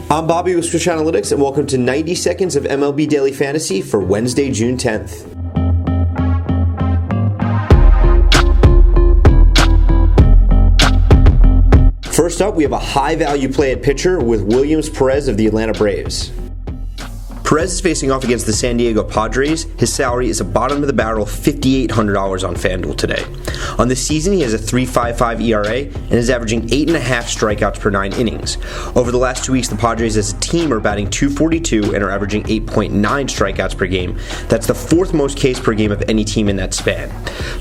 I'm Bobby with Swish Analytics, and welcome to 90 seconds of MLB Daily Fantasy for Wednesday, June 10th. First up, we have a high-value play at pitcher with Williams Perez of the Atlanta Braves. Perez is facing off against the San Diego Padres. His salary is a bottom-of-the-barrel $5,800 on FanDuel today. On the season, he has a 3.55 ERA and is averaging 8.5 strikeouts per 9 innings. Over the last 2 weeks, the Padres as a team are batting .242 and are averaging 8.9 strikeouts per game. That's the fourth most Ks per game of any team in that span.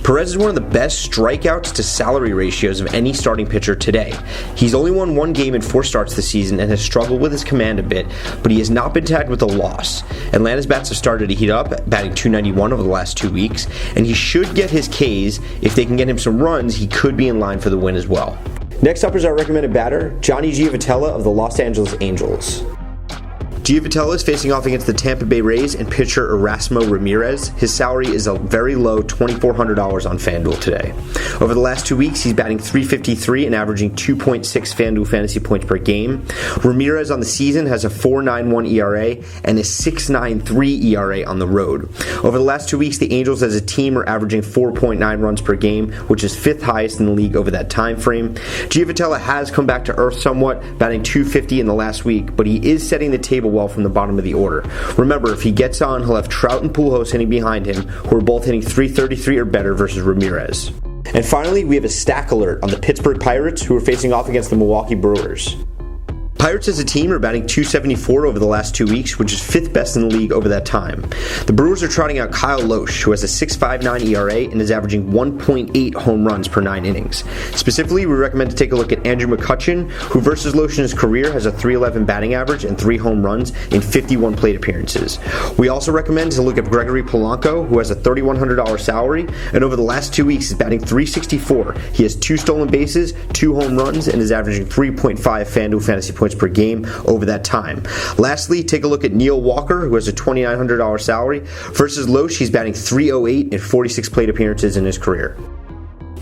Perez is one of the best strikeouts to salary ratios of any starting pitcher today. He's only won 1 game in 4 starts this season and has struggled with his command a bit, but he has not been tagged with a loss. Atlanta's bats have started to heat up, batting .291 over the last 2 weeks, and he should get his Ks. If they can get him some runs, he could be in line for the win as well. Next up is our recommended batter, Johnny Giavotella of the Los Angeles Angels. Giavotella is facing off against the Tampa Bay Rays and pitcher Erasmo Ramirez. His salary is a very low $2,400 on FanDuel today. Over the last 2 weeks, he's batting .353 and averaging 2.6 FanDuel fantasy points per game. Ramirez on the season has a 4.91 ERA and a 6.93 ERA on the road. Over the last 2 weeks, the Angels as a team are averaging 4.9 runs per game, which is 5th highest in the league over that time frame. Giavotella has come back to earth somewhat, batting .250 in the last week, but he is setting the table well from the bottom of the order. Remember, if he gets on, he'll have Trout and Pujols hitting behind him, who are both hitting .333 or better versus Ramirez. And finally, we have a stack alert on the Pittsburgh Pirates, who are facing off against the Milwaukee Brewers. Pirates as a team are batting .274 over the last 2 weeks, which is 5th best in the league over that time. The Brewers are trotting out Kyle Lohse, who has a 6.59 ERA and is averaging 1.8 home runs per 9 innings. Specifically, we recommend to take a look at Andrew McCutchen, who versus Lohse in his career has a .311 batting average and 3 home runs in 51 plate appearances. We also recommend to look at Gregory Polanco, who has a $3,100 salary, and over the last 2 weeks is batting .364. He has 2 stolen bases, 2 home runs, and is averaging 3.5 FanDuel fantasy points per game over that time. Lastly, take a look at Neil Walker, who has a $2,900 salary. Versus Lohse, he's batting .308 in 46 plate appearances in his career.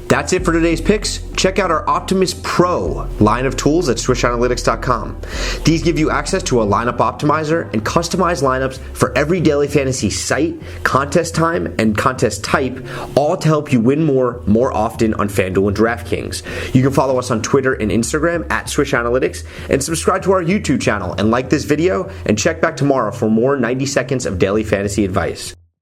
That's it for today's picks. Check out our Optimus Pro line of tools at swishanalytics.com. These give you access to a lineup optimizer and customized lineups for every daily fantasy site, contest time, and contest type, all to help you win more often on FanDuel and DraftKings. You can follow us on Twitter and Instagram at Swish Analytics, and subscribe to our YouTube channel and like this video, and check back tomorrow for more 90 seconds of daily fantasy advice.